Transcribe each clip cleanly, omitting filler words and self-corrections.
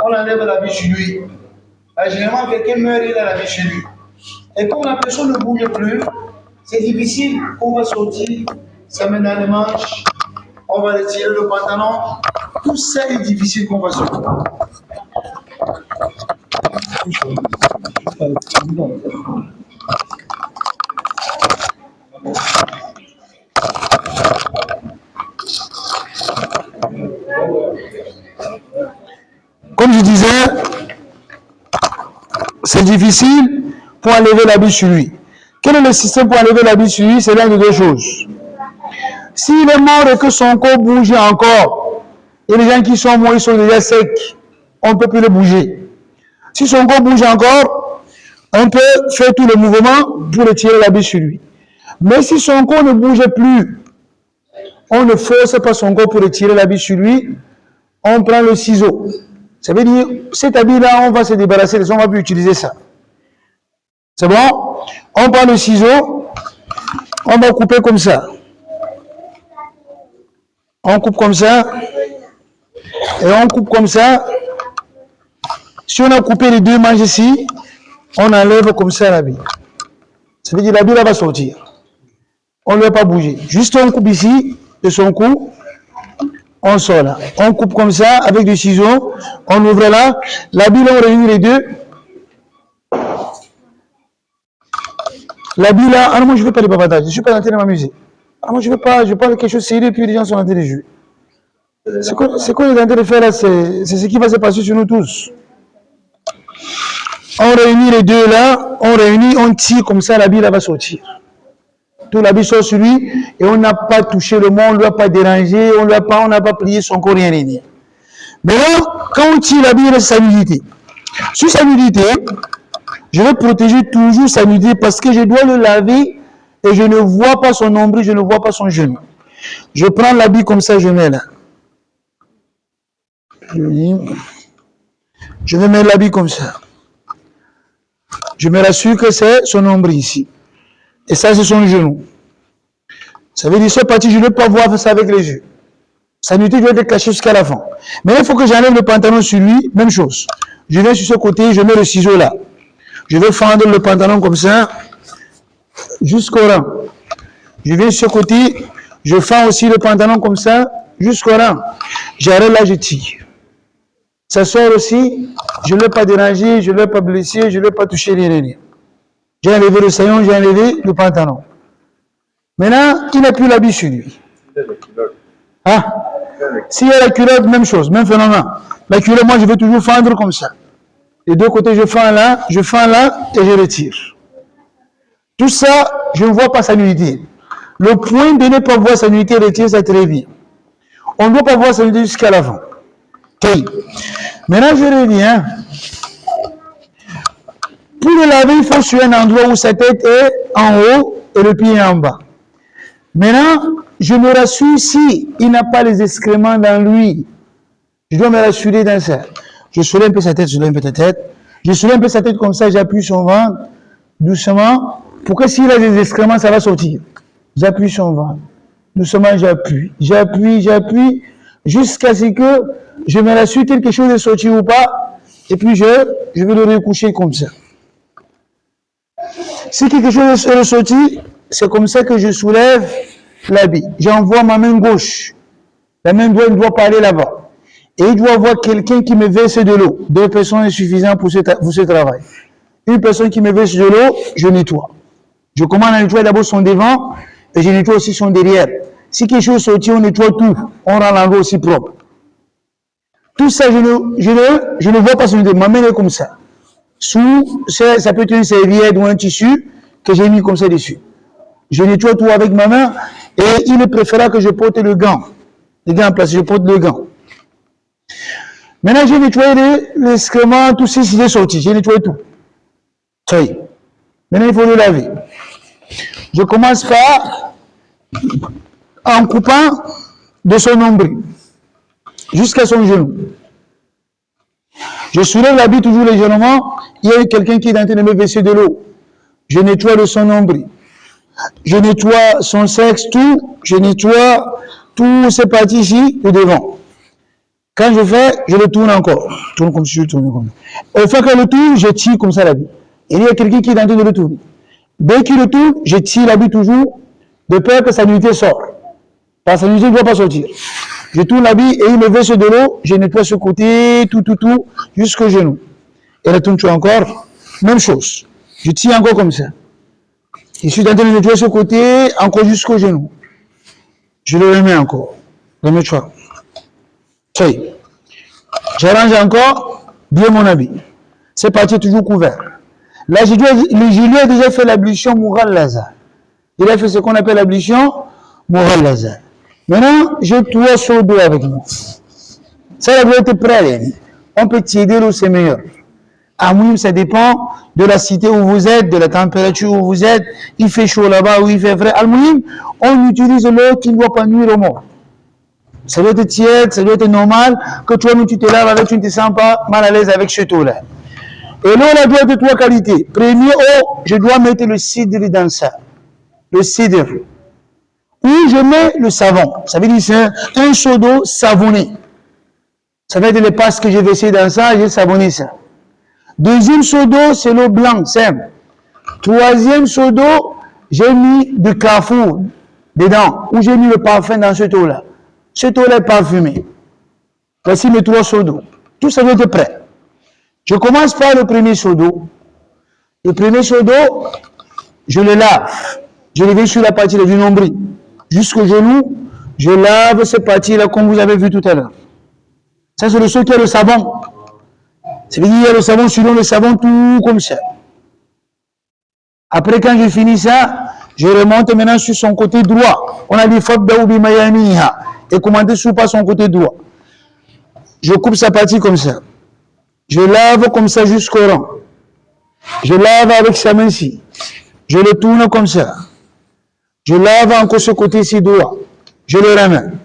on enlève l'habit chez lui. Généralement, quelqu'un meurt, il a l'habit chez lui. Et comme la personne ne bouge plus, c'est difficile. On va sortir, ça met dans les manches, on va retirer le pantalon. Tout ça est difficile qu'on va sortir. Comme je disais, c'est difficile pour enlever l'habit sur lui. Quel est le système pour enlever l'habit sur lui? C'est l'un de deux choses. S'il est mort et que son corps bouge encore, et les gens qui sont morts, ils sont déjà secs, on ne peut plus le bouger. Si son corps bouge encore, on peut faire tout le mouvement pour retirer l'habit sur lui. Mais si son corps ne bouge plus, on ne force pas son corps pour retirer l'habit sur lui, on prend le ciseau. Ça veut dire, cet habit-là, on va se débarrasser de ça, on ne va plus utiliser ça. C'est bon? On prend le ciseau, on va couper comme ça. On coupe comme ça, et on coupe comme ça. Si on a coupé les deux manches ici, on enlève comme ça l'habit. Ça veut dire l'habit là va sortir. On ne va pas bouger. Juste on coupe ici, de son cou, on sort là. On coupe comme ça, avec du ciseau, on ouvre là. L'habit là, on réunit les deux. L'habit là, ah non, moi je ne veux pas les bavardages, je ne suis pas en train de m'amuser. Ah moi je ne veux pas, je parle de quelque chose de sérieux, puis les gens sont en train de jouer. C'est quoi on est en train de faire là, c'est ce qui va se passer sur nous tous. On réunit les deux là, on réunit, on tire comme ça, l'habit là va sortir. Tout l'habit sort sur lui et on n'a pas touché le monde, on ne l'a pas dérangé, on n'a pas plié son corps, rien. Maintenant, quand on tire l'habit, il a sa nudité. Sur sa nudité, je vais protéger toujours sa nudité parce que je dois le laver et je ne vois pas son nombril, je ne vois pas son genou. Je prends l'habit comme ça, je mets là. Je vais mettre l'habit comme ça. Je me rassure que c'est son nombril ici. Et ça, c'est son genou. Ça veut dire, cette partie, je ne peux pas voir ça avec les yeux. Sa nudité doit être cachée jusqu'à la fin. Mais il faut que j'enlève le pantalon sur lui, même chose. Je viens sur ce côté, je mets le ciseau là. Je vais fendre le pantalon comme ça, jusqu'au rang. Je viens sur ce côté, je fends aussi le pantalon comme ça, jusqu'au rang. J'arrête là, je tire. Ça sort aussi, je ne l'ai pas dérangé, je ne l'ai pas blessé, je ne l'ai pas touché, rien. J'ai enlevé le saillon, j'ai enlevé le pantalon. Maintenant, il n'a plus l'habit sur lui. Hein? S'il y a la culotte, même chose, même phénomène. La culotte, moi, je vais toujours fendre comme ça. Les deux côtés, je fends là, et je retire. Tout ça, je ne vois pas sa nudité. Le point de ne pas voir sa nudité retire, ça très bien. On ne doit pas voir sa nudité jusqu'à l'avant. Okay. Maintenant, je reviens. Pour le laver, il faut sur un endroit où sa tête est en haut et le pied est en bas. Maintenant, je me rassure s'il n'a pas les excréments dans lui. Je dois me rassurer dans ça. Je soulève un peu sa tête, Je soulève un peu sa tête comme ça, j'appuie son ventre, doucement, pour que s'il a des excréments, ça va sortir. J'appuie son ventre. Doucement, j'appuie, jusqu'à ce que je me rassure quelque chose est sorti ou pas, et puis je vais le recoucher comme ça. Si quelque chose est ressorti, c'est comme ça que je soulève l'habit. J'envoie ma main gauche. La main droite doit pas aller là-bas. Et il doit avoir quelqu'un qui me verse de l'eau. 2 personnes suffisantes pour ce travail. Une personne qui me verse de l'eau, je nettoie. Je commence à nettoyer d'abord son devant et je nettoie aussi son derrière. Si quelque chose sortit, on nettoie tout. On rend l'endroit aussi propre. Tout ça, je ne vois pas son devant. Ma main est comme ça. Ça peut être une serviette ou un tissu que j'ai mis comme ça dessus. Je nettoie tout avec ma main et il est préférable que je porte le gant. Le gant en place, je porte le gant. Maintenant, j'ai nettoyé l'excrément, tout ça, c'est sorti. J'ai nettoyé tout. Ça y est. Maintenant, il faut le laver. Je commence par en coupant de son nombril jusqu'à son genou. Je soulève l'habit toujours légèrement. Il y a quelqu'un qui est en train de me verser de l'eau. Je nettoie son nombril. Je nettoie son sexe, tout. Je nettoie toutes ces parties ici, le devant. Quand je fais, je le tourne encore. Je tourne comme si je tourne comme ça. Au fait que le tourne, je tire comme ça l'habit. Il y a quelqu'un qui est en train de le tourner. Dès qu'il le tourne, je tire l'habit toujours, de peur que sa nudité sorte. Parce que sa nudité ne doit pas sortir. Je tourne l'habit et il me verse de l'eau, je nettoie ce côté, tout, jusqu'au genou. Et la tourne encore, même chose. Je tire encore comme ça. Je suis en train de nettoyer ce côté, encore jusqu'au genou. Je le remets encore. Le mets toi. Ça y est. J'arrange encore bien mon habit. C'est parti toujours couvert. Là, je lui ai déjà fait l'ablution Mourad Lazare. Il a fait ce qu'on appelle l'ablution Mourad Lazare. Maintenant, je dois sur le dos avec moi. Ça, la doit être prêt. On peut t'aider là où c'est meilleur. Ah oui, ça dépend de la cité où vous êtes, de la température où vous êtes. Il fait chaud là-bas ou il fait frais. Al-Mouhim, on utilise l'eau qui ne doit pas nuire au mort. Ça doit être tiède, ça doit être normal, que toi-même tu te laves avec, tu ne te sens pas mal à l'aise avec ce eau-là. Et l'eau, elle doit être de trois qualités. Premier eau, je dois mettre le cidre dans ça. Le cidre. Ou je mets le savon. Ça veut dire c'est un seau d'eau savonné. Ça veut dire les passes que j'ai versées dans ça, j'ai savonné ça. Deuxième seau d'eau, c'est l'eau blanche, simple. Troisième seau d'eau, j'ai mis du carrefour dedans, où j'ai mis le parfum dans cette eau-là. Cette eau-là est parfumée. Voici mes trois seaux d'eau. Tout ça doit être prêt. Je commence par le premier seau d'eau. Le premier seau d'eau, je le lave. Je le mets sur la partie du nombril. Jusqu'au genou, je lave cette partie-là comme vous avez vu tout à l'heure. Ça, c'est le seau qui a le savon. Ça veut dire qu'il y a le savon, selon le savon, tout comme ça. Après, quand je finis ça, je remonte maintenant sur son côté droit. On a dit Fabdaoubi Mayamiha. Et commenter sur par son côté droit. Je coupe sa partie comme ça. Je lave comme ça jusqu'au rang. Je lave avec sa main-ci. Je le tourne comme ça. Je lave encore ce côté-ci droit. Je le ramène.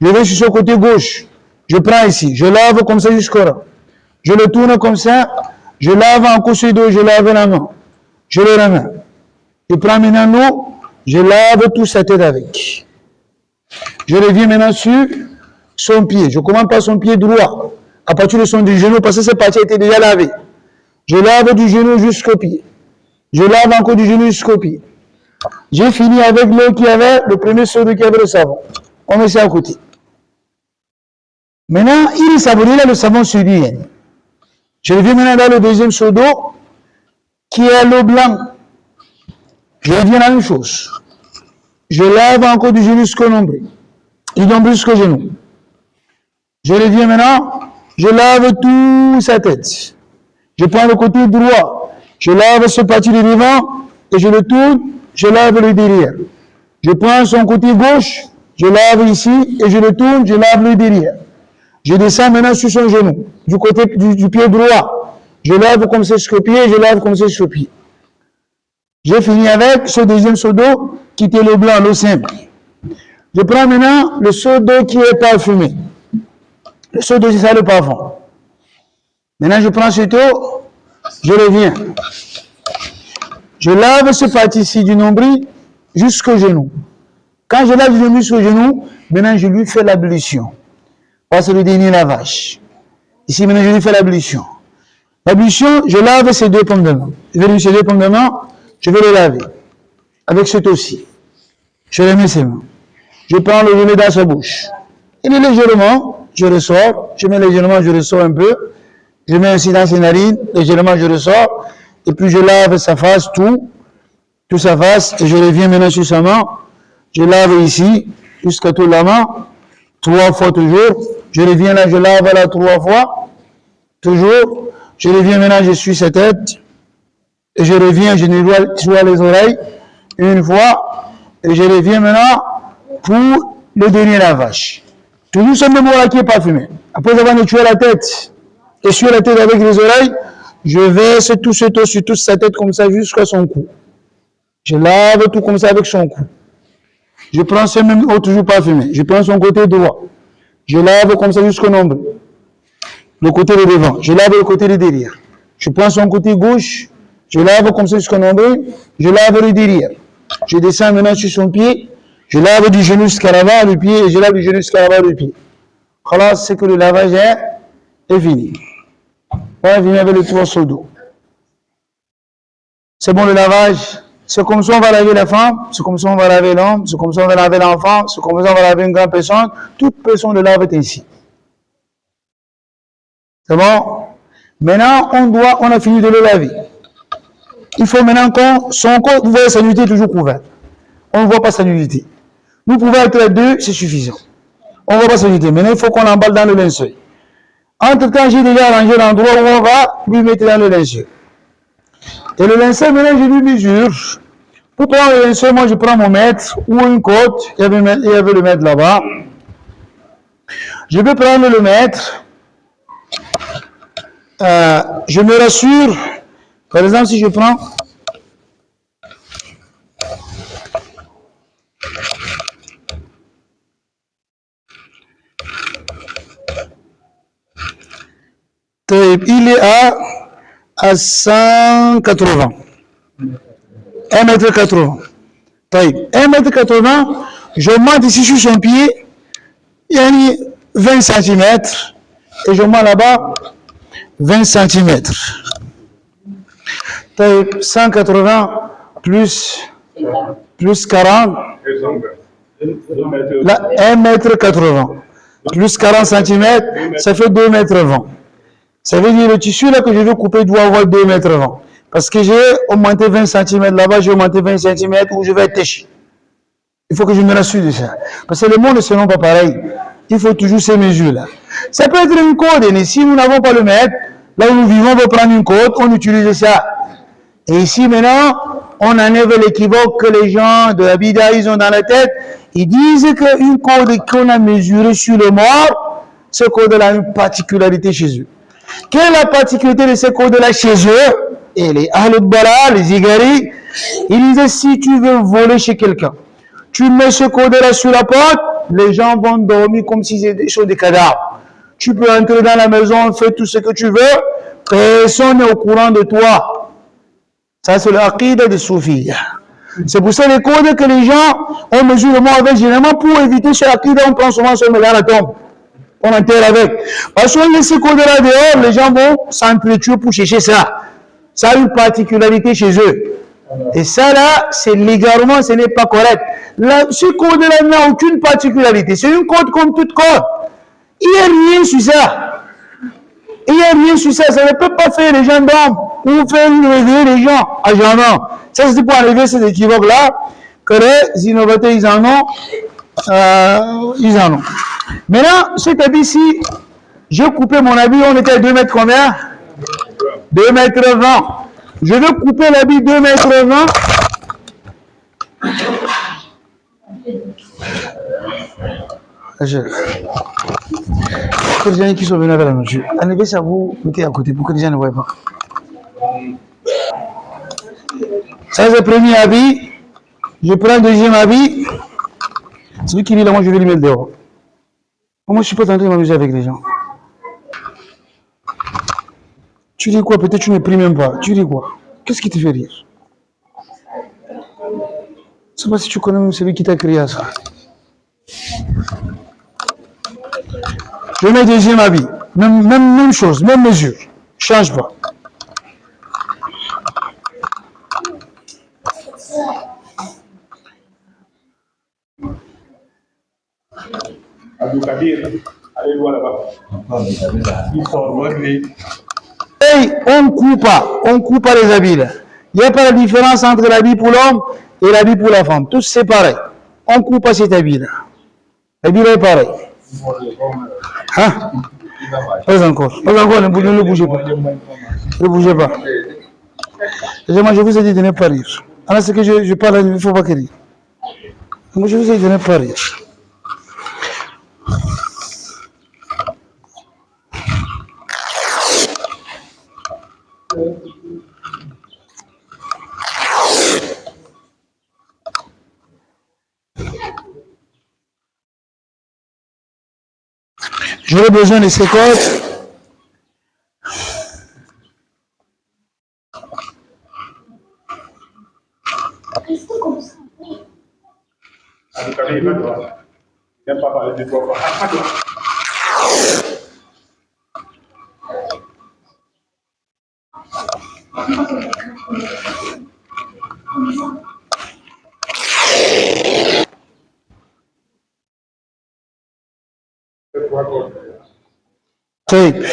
Je vais sur ce côté gauche. Je prends ici. Je lave comme ça jusqu'au rang. Je le tourne comme ça. Je lave encore ce dos. Je lave la main. Je le ramène. Je prends maintenant l'eau. Je lave toute sa tête avec. Je reviens maintenant sur son pied. Je commence par son pied droit. À partir de son genou, parce que cette partie a été déjà lavée. Je lave du genou jusqu'au pied. Je lave encore du genou jusqu'au pied. J'ai fini avec l'eau qui avait, le premier seau d'eau qui avait le savon. On met ça à côté. Maintenant, il est savonné là, le savon sur lui. Je reviens maintenant dans le deuxième seau d'eau, qui est l'eau blanche. Je reviens à la même chose. Je lave encore du genou jusqu'au nombril. Du nombril jusqu'au genou. Je reviens maintenant, je lave toute sa tête. Je prends le côté droit. Je lave ce parti de devant et je le tourne, je lave le derrière. Je prends son côté gauche, je lave ici et je le tourne, je lave le derrière. Je descends maintenant sur son genou, du côté du pied droit. Je lave comme ça jusqu'au pied, je lave comme ça jusqu'au pied. J'ai fini avec ce deuxième seau d'eau qui était l'eau blanc, l'eau simple. Je prends maintenant le seau d'eau qui est parfumé. Le seau d'eau, c'est ça le parfum. Maintenant, je prends cette eau, je reviens. Je lave cette partie-ci du nombril jusqu'au genou. Quand je lave du nombril jusqu'au genou, maintenant je lui fais l'ablution. C'est le dernier lavage. Ici, maintenant, je lui fais l'ablution. L'ablution, je lave ces deux pommes de main. Je vais lui ces deux pommes de main, je vais les laver. Avec cette eau-ci. Je remets ses mains. Je prends le genou dans sa bouche. Et légèrement, je ressors. Je mets légèrement, je ressors un peu. Je mets ainsi dans ses narines. Légèrement, je ressors. Et puis, je lave sa face, tout sa face. Et je reviens maintenant sur sa main. Je lave ici, jusqu'à toute la main. 3 fois toujours. Je reviens là, je lave là 3 fois. Toujours. Je reviens maintenant, je suis sa tête. Et je reviens, je nettoie les oreilles. Une fois. Et je reviens maintenant pour le dernier lavage. Toujours ce même là qui est parfumé. Après avoir nettoyé la tête, et sur la tête avec les oreilles, je verse tout ce eau sur toute sa tête comme ça jusqu'à son cou. Je lave tout comme ça avec son cou. Je prends ce même eau toujours parfumé. Je prends son côté droit. Je lave comme ça jusqu'au nombril. Le côté de devant. Je lave le côté de derrière. Je prends son côté gauche. Je lave comme ça jusqu'au nombril. Je lave le derrière. Je descends maintenant sur son pied. Je lave du genou jusqu'à l'avant le pied et je lave du genou jusqu'à l'avant le pied. Khalas, c'est que le lavage est fini. On va venir avec le toit sur le dos. C'est bon le lavage. C'est comme ça on va laver la femme, c'est comme ça on va laver l'homme, c'est comme ça on va laver l'enfant, c'est comme ça on va laver une grande personne. Toute personne le lave est ainsi. C'est bon? Maintenant, on a fini de le laver. Il faut maintenant son corps, vous voyez sa nudité est toujours couverte. On ne voit pas sa nudité. Nous pouvons être les deux, c'est suffisant. On ne voit pas sa nudité. Maintenant, il faut qu'on l'emballe dans le linceul. Entre-temps, j'ai déjà arrangé l'endroit où on va lui mettre dans le linceul. Et le linceul, maintenant, je lui mesure. Pour prendre le linceul, moi, je prends mon mètre ou une côte. Il y avait le mètre là-bas. Je peux prendre le mètre. Je me rassure. Par exemple, si je prends il est à 180. 1m80. 1m80, j'augmente ici sur son pied, il y a 20 cm, et j'augmente là-bas 20 cm. 180 plus 40, là, 1m80, plus 40 cm, ça fait 2m20. Ça veut dire le tissu là que je veux couper doit avoir 2m20. Parce que j'ai augmenté 20 cm là-bas, j'ai augmenté 20 cm où je vais être téché. Il faut que je me rassure de ça. Parce que le monde ne sera pas pareil. Il faut toujours ces mesures-là. Ça peut être une code, et si nous n'avons pas le mètre, là où nous vivons, on peut prendre une code, on utilise ça. Et ici maintenant, on enlève l'équivoque que les gens de la Bida, ils ont dans la tête. Ils disent qu'une code qu'on a mesurée sur le mort, ce code-là a une particularité chez eux. Quelle est la particularité de ce code-là chez eux? Et les Ahlul-Bala, les Igari, ils disent si tu veux voler chez quelqu'un, tu mets ce code-là sur la porte, les gens vont dormir comme si c'était sur des cadavres. Tu peux entrer dans la maison, faire tout ce que tu veux, personne n'est au courant de toi. Ça, c'est l'aqida des soufis. C'est pour ça les codes que les gens ont mesure le mot avec, généralement pour éviter ce aqida, on prend souvent ce mélange à la tombe. On enterre avec. Parce qu'on laisse ce code-là dehors, les gens vont s'entretuer pour chercher ça. Ça a une particularité chez eux. Et ça là, c'est légalement, ce n'est pas correct. Là, ce code-là n'a aucune particularité. C'est une code comme toute code. Il n'y a rien sur ça. Il n'y a rien sur ça. Ça ne peut pas faire les gens d'hommes ou faire réveiller les gens à jamais. Ça, c'est pour enlever ces équivoques-là que les innovateurs, ils en ont. Maintenant, cet habit-ci, j'ai coupé mon habit, on était à 2 mètres combien? 2 mètres 20. Je vais couper l'habit 2 mètres 20. Pour que les gens qui sont venus avec la nourriture, enlevez ça, vous mettez à côté pour que les gens ne voient pas. Ça, c'est le premier habit. Je prends le deuxième habit. Celui qui est là, moi, je vais lui mettre dehors. Moi, je ne suis pas en train de m'amuser avec les gens. Tu dis quoi? Peut-être tu ne pries même pas. Tu dis quoi? Qu'est-ce qui te fait rire? Je ne sais pas si tu connais même celui qui t'a créé à ça. Je mets deuxième habit. Même chose, même mesure. Change pas. Allez voir là-bas. Hey, on coupe pas les habits là. Il n'y a pas la différence entre l'habit pour l'homme et l'habit pour la femme. Tous c'est pareil. On coupe pas cet habit là. L'habit là est pareil. Hein? Pas encore. Pas encore, ne bougez pas. Ne bougez pas. Moi, je vous ai dit de ne pas rire. Alors, ce que je parle, il ne faut pas que rire. Moi, je vous ai dit de ne pas rire. J'aurais besoin de ces codes. طيب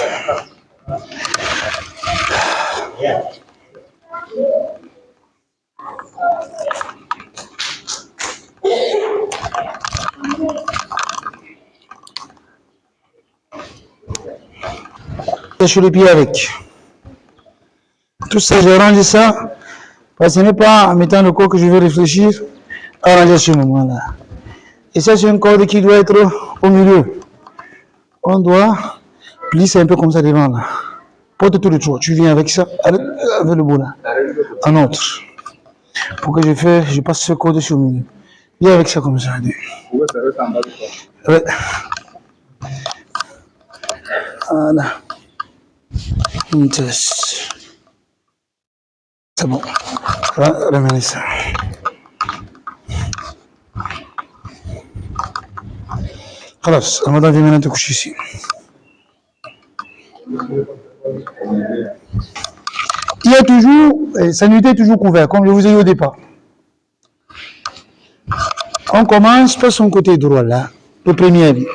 sur les pieds avec. Tout ça, j'ai arrangé ça, parce que ce n'est pas en mettant le corps que je vais réfléchir à arranger ce moment-là. Et ça, c'est une corde qui doit être au milieu. On doit glisser un peu comme ça devant là. Porte tout le tour. Tu viens avec ça, avec le bout là. Un autre. Pour que je passe ce corde sur le milieu. Viens avec ça comme ça. Ouais. Voilà. Une test. C'est bon. Ramenez ça. خلاص الموضوع في مناطق وش يصير il y a toujours sa nuitée est toujours couverte comme je vous ai dit au départ. On commence par son côté droit là, le premier lit.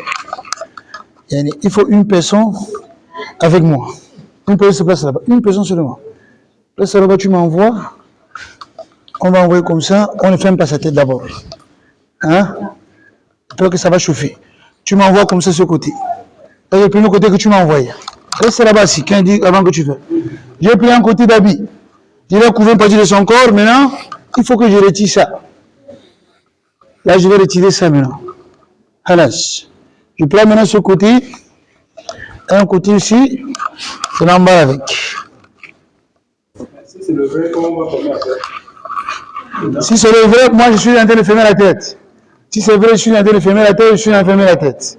Il faut une personne avec moi. Une personne se place là-bas, une personne seulement. Place là-bas, tu m'envoies. On va envoyer comme ça, on ne ferme pas sa tête d'abord. Hein? Peur que ça va chauffer. Tu m'envoies comme ça ce côté. C'est le premier côté que tu m'as envoyé. Reste là-bas si, quand dit avant que tu fais. J'ai pris un côté d'habit. Je vais couvrir une partie de son corps. Maintenant, il faut que je retire ça. Là, je vais retirer ça maintenant. Halas. Je prends maintenant ce côté. Un côté ici. Je l'emballe avec. Si c'est le vrai, comment on va fermer la tête? Si c'est le vrai, moi je suis en train de fermer la tête. Si c'est vrai, je suis en train de fermer la tête, je suis en train de fermer la tête.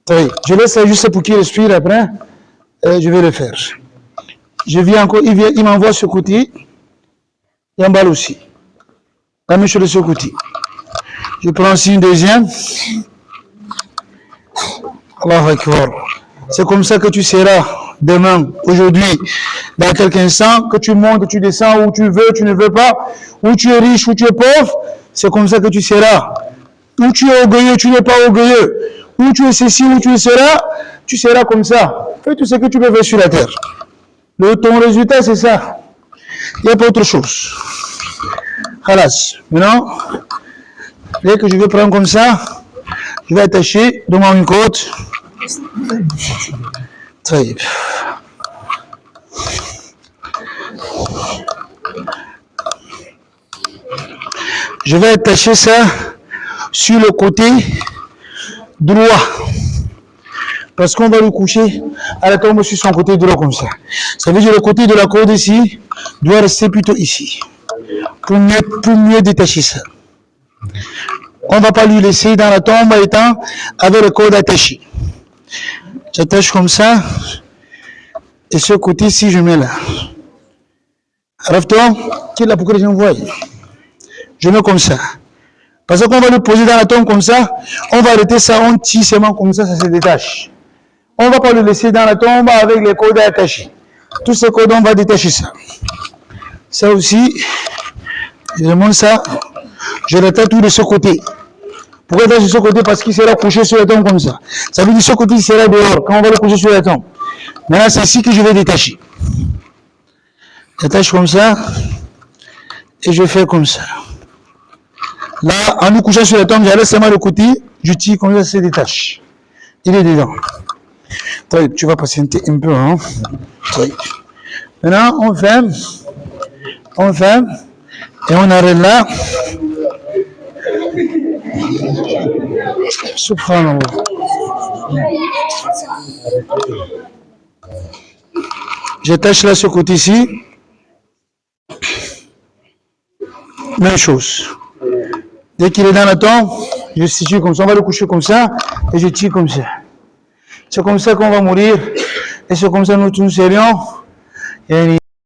Oui. Je laisse ça juste pour qu'il respire après. Je vais le faire. Je viens encore, il m'envoie ce côté. Il emballe aussi. La même chose de ce côté. Je prends aussi une deuxième. Allahu Akbar. C'est comme ça que tu seras demain, aujourd'hui, dans quelques instants, que tu montes, tu descends, où tu veux, tu ne veux pas, où tu es riche, où tu es pauvre, c'est comme ça que tu seras. Où tu es orgueilleux, tu n'es pas orgueilleux. Où tu es ceci, où tu seras comme ça. Fais tout ce que tu peux faire sur la terre. Ton résultat, c'est ça. Il n'y a pas autre chose. Halas. Maintenant, dès que je vais prendre comme ça, je vais attacher devant une côte. Très bien. Je vais attacher ça sur le côté droit. Parce qu'on va le coucher à la tombe sur son côté droit comme ça. Ça veut dire le côté de la corde ici doit rester plutôt ici. Pour mieux détacher ça. On ne va pas lui laisser dans la tombe étant avec le corde attaché. J'attache comme ça. Et ce côté-ci, je mets là. Rafton, qui est là pour que les gens voient? Je mets comme ça. Parce qu'on va le poser dans la tombe comme ça, on va arrêter ça, on tire seulement comme ça se détache. On ne va pas le laisser dans la tombe avec les cordes attachées. Tous ces cordes, on va détacher ça. Ça aussi, je monte ça, je l'attache tout de ce côté. Pourquoi attacher de ce côté? Parce qu'il sera couché sur la tombe comme ça. Ça veut dire que ce côté, il sera dehors, quand on va le coucher sur la tombe. Maintenant, c'est ici que je vais détacher. J'attache comme ça, et je fais comme ça. Là, en nous couchant sur la tombe, j'enlève seulement le côté, je tire comme ça, ça se détache. Il est dedans. Tu vas patienter un peu. Hein? Maintenant, on ferme, et on arrête là. Subhanallah. J'attache là ce côté-ci. Même chose. Dès qu'il est dans la tombe, je situe comme ça, on va le coucher comme ça, et je tire comme ça. C'est comme ça qu'on va mourir, et c'est comme ça que nous serions.